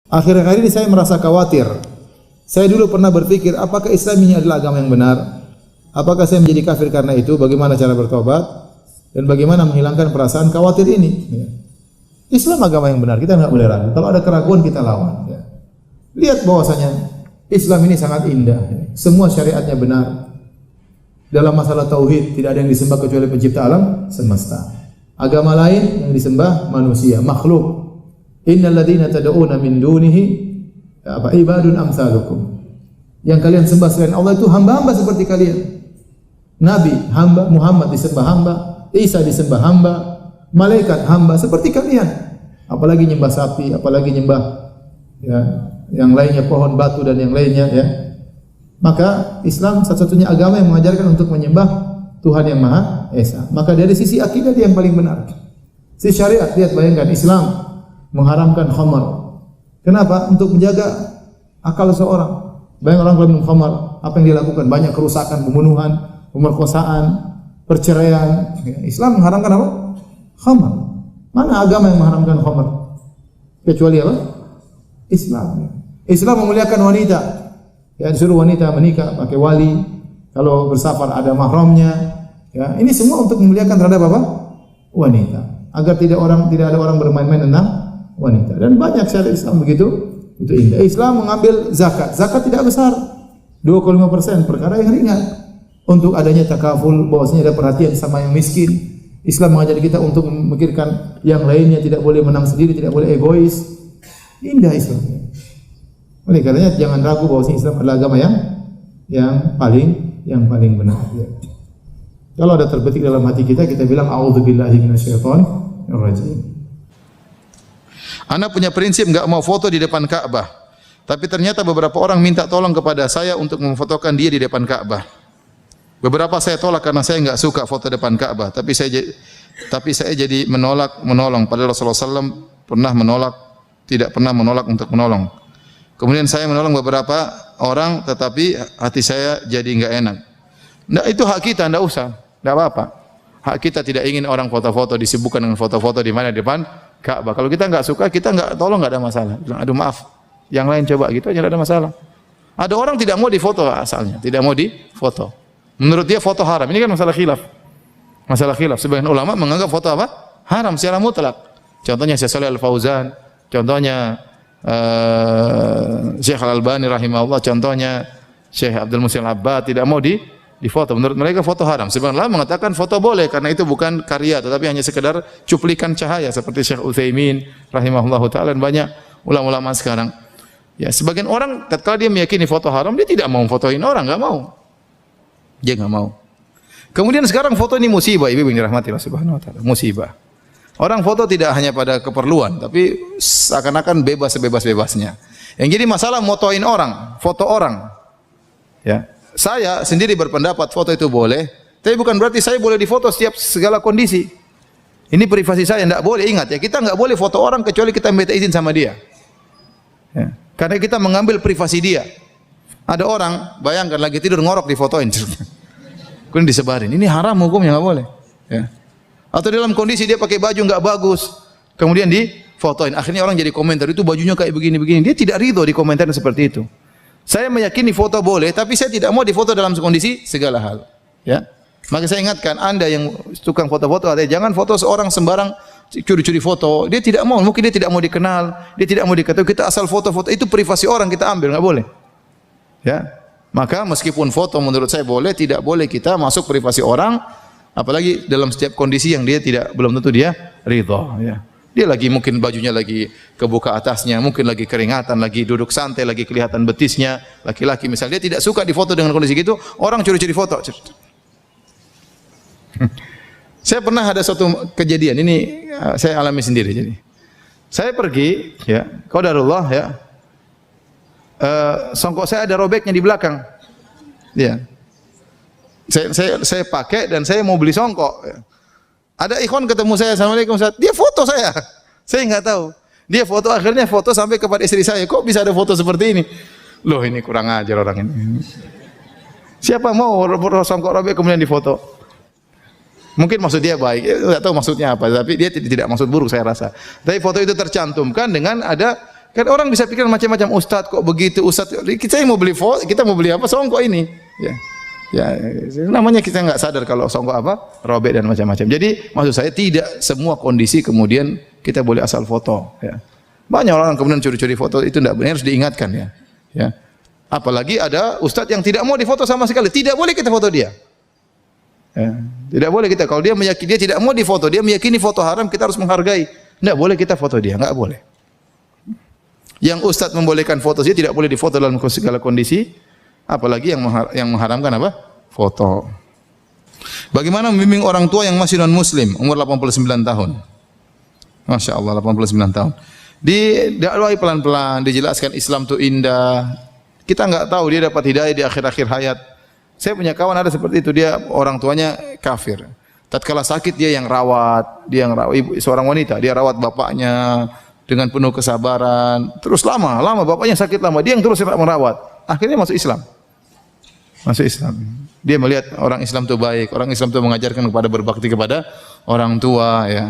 Akhir-akhir ini saya merasa khawatir. Saya dulu pernah berpikir, apakah Islam ini adalah agama yang benar? Apakah saya menjadi kafir karena itu? Bagaimana cara bertobat? Dan bagaimana menghilangkan perasaan khawatir ini? Ya. Islam agama yang benar, kita enggak boleh ragu. Kalau ada keraguan kita lawan. Ya. Lihat bahwasanya Islam ini sangat indah. Ya. Semua syariatnya benar. Dalam masalah tauhid tidak ada yang disembah kecuali pencipta alam semesta. Agama lain yang disembah manusia, makhluk. Innal ladzina tad'una min dunihi ibadun amsalukum. Yang kalian sembah selain Allah itu hamba-hamba seperti kalian. Nabi hamba, Muhammad disembah hamba, Isa disembah hamba, malaikat hamba seperti kalian. Apalagi nyembah sapi, apalagi nyembah ya, yang lainnya pohon, batu dan yang lainnya ya. Maka Islam satu-satunya agama yang mengajarkan untuk menyembah Tuhan yang Maha Esa. Maka dari sisi akidah dia yang paling benar. Sisi syariat, lihat bayangkan Islam mengharamkan khamar. Kenapa? Untuk menjaga akal seorang. Banyak orang kalau minum khamar, apa yang dilakukan? Banyak kerusakan, pembunuhan, pemerkosaan, perceraian. Islam mengharamkan apa? Khamar. Mana agama yang mengharamkan khamar? Kecuali apa? Islam. Islam memuliakan wanita. Ya, disuruh wanita menikah pakai wali. Kalau bersafar ada mahramnya. Ya, ini semua untuk memuliakan terhadap apa? Wanita. Agar tidak ada orang bermain-main tentang wanita. Dan banyak syariat Islam begitu, itu indah. Islam mengambil zakat. Zakat tidak besar, 2,5%, perkara yang ringan. Untuk adanya takaful, bahwasanya ada perhatian sama yang miskin. Islam mengajar kita untuk memikirkan yang lainnya, tidak boleh menang sendiri, tidak boleh egois. Indah Islam. Oleh karenanya jangan ragu bahwasanya Islam adalah agama yang paling benar. Ya. Kalau ada terbetik dalam hati kita bilang a'udzubillahi minasyaitonir rajim. Ana punya prinsip enggak mau foto di depan Ka'bah. Tapi ternyata beberapa orang minta tolong kepada saya untuk memfotokan dia di depan Ka'bah. Beberapa saya tolak karena saya enggak suka foto depan Ka'bah. Tapi saya jadi menolong. Padahal Rasulullah SAW tidak pernah menolak untuk menolong. Kemudian saya menolong beberapa orang, tetapi hati saya jadi enggak enak. Nah, itu hak kita, enggak usah, enggak apa-apa. Hak kita tidak ingin orang foto-foto disibukkan dengan foto-foto di mana, di depan Ka'bah. Kalau kita enggak suka, kita enggak tolong, enggak ada masalah. Bilang, aduh maaf, yang lain coba gitu aja, enggak ada masalah. Ada orang tidak mau difoto asalnya, tidak mau difoto. Menurut dia foto haram. Ini kan masalah khilaf. Masalah khilaf. Sebagian ulama menganggap foto apa? Haram secara mutlak. Contohnya Syekh Shalih Al-Fauzan, contohnya Syekh Al-Albani rahimahullah, contohnya Syekh Abdul Muhsin Al-Abbad tidak mau difoto. Menurut mereka foto haram. Sebenarnya mengatakan foto boleh karena itu bukan karya tetapi hanya sekedar cuplikan cahaya seperti Syekh Utsaimin rahimahullahu taala dan banyak ulama-ulama sekarang. Ya, sebagian orang tatkala dia meyakini foto haram, dia tidak mau fotoin orang, enggak mau. Dia enggak mau. Kemudian sekarang foto ini musibah, Ibu yang dirahmati Allah Subhanahu wa taala. Musibah. Orang foto tidak hanya pada keperluan, tapi seakan-akan bebas sebebas-bebasnya. Yang jadi masalah motoin orang, foto orang. Ya. Saya sendiri berpendapat foto itu boleh, tapi bukan berarti saya boleh difoto setiap segala kondisi. Ini privasi saya, tidak boleh. Ingat ya, kita nggak boleh foto orang kecuali kita minta izin sama dia. Ya. Karena kita mengambil privasi dia. Ada orang, bayangkan lagi tidur ngorok difotoin. Kemudian disebarin. Ini haram hukumnya, nggak boleh. Ya. Atau dalam kondisi dia pakai baju nggak bagus, kemudian difotoin. Akhirnya orang jadi komentar, itu bajunya kayak begini-begini. Dia tidak ridho di komentar seperti itu. Saya meyakini foto boleh, tapi saya tidak mau difoto dalam kondisi segala hal. Ya. Maka saya ingatkan Anda yang tukang foto-foto, jangan foto seorang sembarang curi-curi foto. Dia tidak mau, mungkin dia tidak mau dikenal, dia tidak mau diketahui. Kita asal foto-foto itu privasi orang kita ambil, nggak boleh. Ya. Maka meskipun foto menurut saya boleh, tidak boleh kita masuk privasi orang, apalagi dalam setiap kondisi yang dia belum tentu dia ridho. Ya. Dia lagi mungkin bajunya lagi kebuka atasnya, mungkin lagi keringatan, lagi duduk santai, lagi kelihatan betisnya, laki-laki misalnya dia tidak suka difoto dengan kondisi gitu, orang curi-curi foto. Saya pernah ada suatu kejadian, ini saya alami sendiri. Jadi saya pergi, ya, qadarullah ya, songkok saya ada robeknya di belakang, ya. Saya pakai dan saya mau beli songkok. Ya. Ada ikhwan ketemu saya, assalamualaikum Ustaz. Dia foto saya nggak tahu. Dia foto, akhirnya foto sampai kepada istri saya. Kok bisa ada foto seperti ini? Loh, ini kurang ajar orang ini. Siapa mau songkok robek kemudian difoto? Mungkin maksud dia baik, nggak tahu maksudnya apa. Tapi dia tidak maksud buruk saya rasa. Tapi foto itu tercantumkan dengan ada Kan orang bisa pikir macam-macam, Ustaz kok begitu, Ustaz. Kita yang mau beli foto, kita mau beli apa? Songkok ini. Ya. Ya, namanya kita nggak sadar kalau songkok apa? Robek dan macam-macam. Jadi maksud saya tidak semua kondisi kemudian kita boleh asal foto, ya. Banyak orang kemudian curi-curi foto, itu tidak benar, harus diingatkan, ya. Ya. Apalagi ada ustadz yang tidak mau difoto sama sekali, tidak boleh kita foto dia. Ya. Tidak boleh kita, kalau dia meyakini dia tidak mau difoto, dia meyakini foto haram, kita harus menghargai. Tidak boleh kita foto dia, nggak boleh. Yang ustadz membolehkan foto dia tidak boleh difoto dalam segala kondisi, apalagi yang mengharamkan apa? Foto. Bagaimana membimbing orang tua yang masih non muslim, umur 89 tahun? Masya Allah, 89 tahun. Didakwai pelan-pelan, dijelaskan Islam itu indah. Kita nggak tahu dia dapat hidayah di akhir-akhir hayat. Saya punya kawan ada seperti itu, dia orang tuanya kafir. Tatkala sakit dia yang rawat, ibu seorang wanita, dia rawat bapaknya dengan penuh kesabaran. Terus lama bapaknya sakit lama, dia yang terus merawat. Akhirnya masuk Islam. Masuk Islam. Dia melihat orang Islam itu baik, orang Islam itu mengajarkan kepada berbakti kepada orang tua, ya.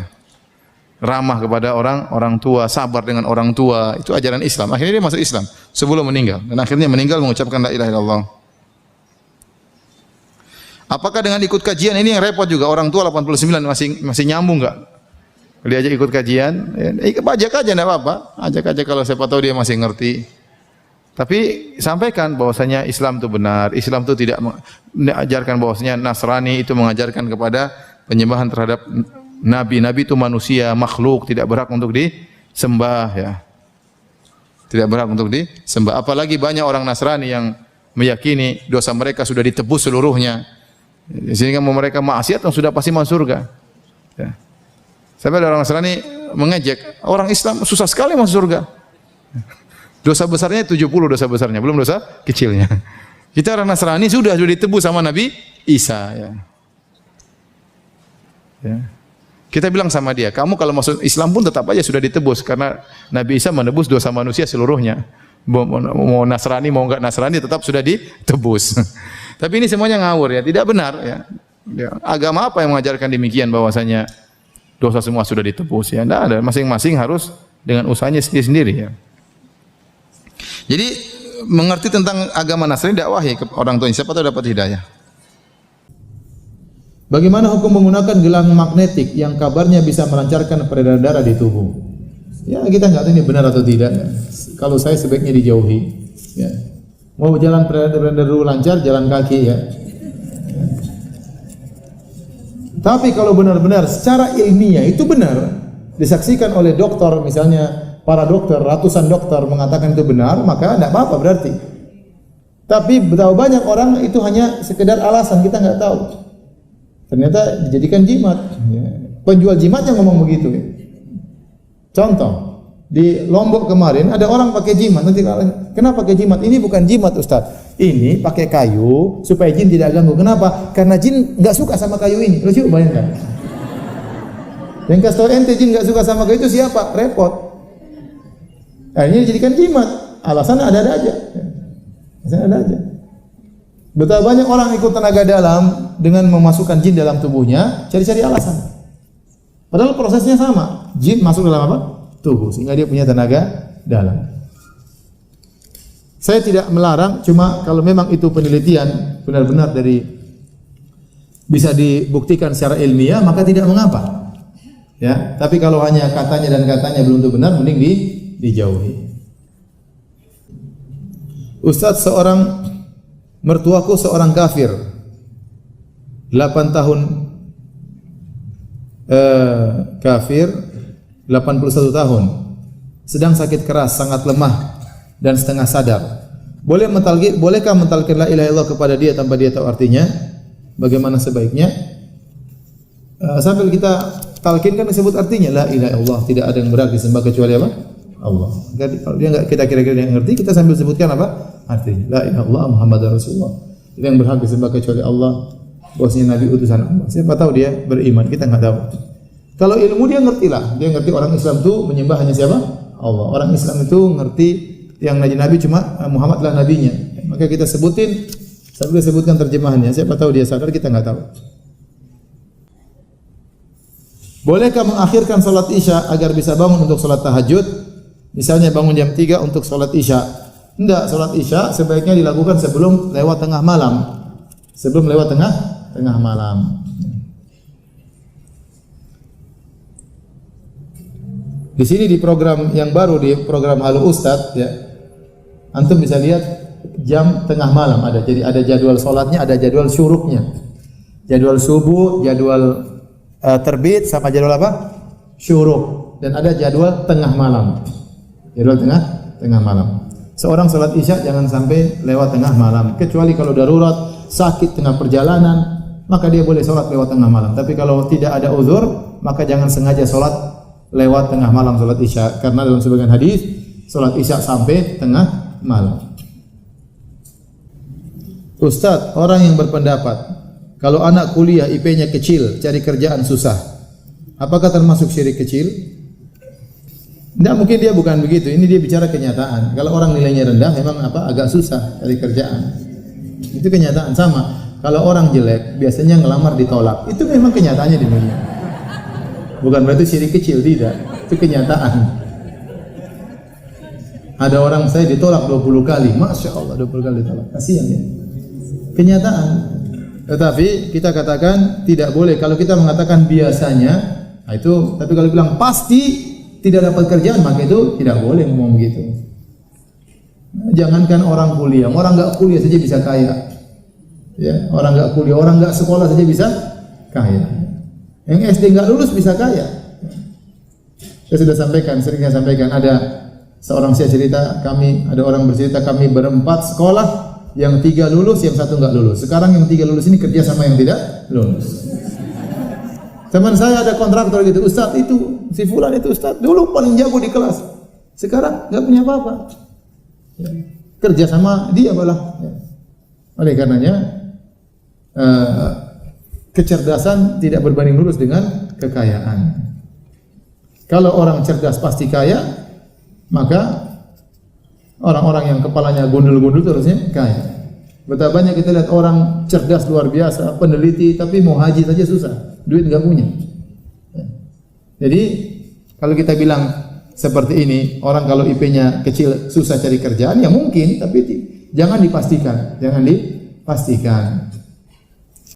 Ramah kepada orang tua, sabar dengan orang tua, itu ajaran Islam. Akhirnya dia masuk Islam sebelum meninggal, dan akhirnya meninggal mengucapkan la ilaha illallah. Apakah dengan ikut kajian ini yang repot juga, orang tua 89 masih nyambung enggak? Diajak ikut kajian, ajak aja enggak apa-apa. Ajak aja kalau siapa tahu dia masih ngerti. Tapi sampaikan bahwasanya Islam itu benar, Islam itu tidak mengajarkan bahwasanya Nasrani itu mengajarkan kepada penyembahan terhadap nabi. Nabi itu manusia, makhluk, tidak berhak untuk disembah, ya. Tidak berhak untuk disembah. Apalagi banyak orang Nasrani yang meyakini dosa mereka sudah ditebus seluruhnya. Sehingga mereka maksiat yang sudah pasti masuk surga. Ya. Sampai ada orang Nasrani mengejek, orang Islam susah sekali masuk surga. Dosa besarnya 70 dosa besarnya, belum dosa kecilnya. Kita orang Nasrani sudah ditebus sama Nabi Isa, ya. Ya. Kita bilang sama dia, kamu kalau masuk Islam pun tetap aja sudah ditebus karena Nabi Isa menebus dosa manusia seluruhnya. Mau Nasrani mau enggak Nasrani tetap sudah ditebus. Tapi ini semuanya ngawur, ya, tidak benar, ya. Ya. Agama apa yang mengajarkan demikian bahwasanya dosa semua sudah ditebus, ya? Tidak ada, masing-masing harus dengan usahanya sendiri, ya. Jadi mengerti tentang agama Nasrani dakwahi ke orang tua, siapa tahu dapat hidayah. Bagaimana hukum menggunakan gelang magnetik yang kabarnya bisa melancarkan peredaran darah di tubuh? Ya, kita nggak tahu ini benar atau tidak. Kalau saya sebaiknya dijauhi. Ya. Mau jalan peredaran darah lancar, jalan kaki, ya. Tapi kalau benar-benar secara ilmiah itu benar, disaksikan oleh dokter, misalnya para dokter, ratusan dokter mengatakan itu benar, maka tidak apa-apa berarti. Tapi betapa banyak orang itu hanya sekedar alasan, kita nggak tahu. Ternyata dijadikan jimat. Penjual jimat yang ngomong begitu. Contoh, di Lombok kemarin ada orang pakai jimat. Nanti kenapa pakai jimat? Ini bukan jimat, Ustaz. Ini pakai kayu supaya jin tidak ganggu. Kenapa? Karena jin nggak suka sama kayu ini. Lu coba bayangkan. Yang kasih tahu ente jin nggak suka sama kayu itu siapa? Repot. Akhirnya dijadikan jimat. Alasan ada-ada aja. Alasan ada aja. Betapa banyak orang ikut tenaga dalam dengan memasukkan jin dalam tubuhnya, cari-cari alasan. Padahal prosesnya sama. Jin masuk dalam apa? Tubuh, sehingga dia punya tenaga dalam. Saya tidak melarang, cuma kalau memang itu penelitian benar-benar dari bisa dibuktikan secara ilmiah, maka tidak mengapa. Ya, tapi kalau hanya katanya dan katanya belum tentu benar, mending dijauhi. Ustaz, mertuaku seorang kafir, 8 tahun kafir, 81 tahun, sedang sakit keras, sangat lemah dan setengah sadar. Bolehkah mentalqin la ilaha illallah kepada dia tanpa dia tahu artinya? Bagaimana sebaiknya? Sambil kita talqin kan disebut artinya la ilaha illallah, tidak ada yang berhak disembah kecuali apa? Allah. Jadi kalau dia enggak kita kira-kira yang ngerti, kita sambil sebutkan apa? Artinya la ilaha illallah Muhammadar Rasulullah. Tidak yang berhak disembah kecuali Allah, bahwasanya nabi utusan Allah. Siapa tahu dia beriman, kita enggak tahu. Kalau ilmu dia ngertilah, dia ngerti orang Islam itu menyembah hanya siapa? Allah. Orang Islam itu ngerti yang nabi cuma Muhammad lah nabinya. Maka kita sebutin sambil sebutkan terjemahannya. Siapa tahu dia sadar, kita enggak tahu. Bolehkah mengakhirkan salat Isya agar bisa bangun untuk salat tahajud? Misalnya bangun jam 3 untuk sholat isya. Enggak, sholat isya sebaiknya dilakukan sebelum lewat tengah malam. Sebelum lewat tengah malam. Di sini di program yang baru, di program Halo Ustadz ya, antum bisa lihat jam tengah malam ada. Jadi ada jadwal sholatnya, ada jadwal syuruknya, jadwal subuh, jadwal terbit, sama jadwal apa? Syuruk. Dan ada jadwal tengah malam. Jadwal tengah malam. Seorang sholat isya jangan sampai lewat tengah malam, kecuali kalau darurat, sakit tengah perjalanan, maka dia boleh sholat lewat tengah malam. Tapi kalau tidak ada uzur, maka jangan sengaja sholat lewat tengah malam sholat isya, karena dalam sebagian hadis sholat isya sampai tengah malam. Ustaz, orang yang berpendapat kalau anak kuliah IP-nya kecil, cari kerjaan susah, apakah termasuk syirik kecil? Tidak, mungkin dia bukan begitu. Ini dia bicara kenyataan. Kalau orang nilainya rendah, memang agak susah cari kerjaan. Itu kenyataan. Sama. Kalau orang jelek, biasanya ngelamar ditolak. Itu memang kenyataannya di dunia. Bukan berarti syirik kecil, tidak. Itu kenyataan. Ada orang saya ditolak 20 kali. Masya Allah 20 kali ditolak. Kasihan ya. Kenyataan. Tetapi kita katakan tidak boleh. Kalau kita mengatakan biasanya, nah itu. Tapi kalau bilang pasti tidak dapat kerjaan, maka itu tidak boleh ngomong begitu. Jangankan orang kuliah, orang nggak kuliah saja bisa kaya. Ya, orang nggak kuliah, orang nggak sekolah saja bisa kaya. Yang SD nggak lulus bisa kaya. Saya sudah sampaikan, sering saya sampaikan, ada seorang saya cerita, ada orang bercerita, kami berempat sekolah, yang 3 lulus, yang 1 nggak lulus. Sekarang yang 3 lulus ini kerja sama yang tidak lulus. Teman saya ada kontraktor gitu, Ustaz itu, si fulan itu Ustaz, dulu paling jago di kelas. Sekarang nggak punya apa-apa. Ya. Kerja sama dia malah. Ya. Oleh karenanya, kecerdasan tidak berbanding lurus dengan kekayaan. Kalau orang cerdas pasti kaya, maka orang-orang yang kepalanya gundul-gundul itu harusnya kaya. Betapa banyak kita lihat orang cerdas luar biasa, peneliti, tapi mau haji saja susah, duit nggak punya. Jadi kalau kita bilang seperti ini, orang kalau IP-nya kecil susah cari kerjaan, ya mungkin, tapi jangan dipastikan, jangan dipastikan.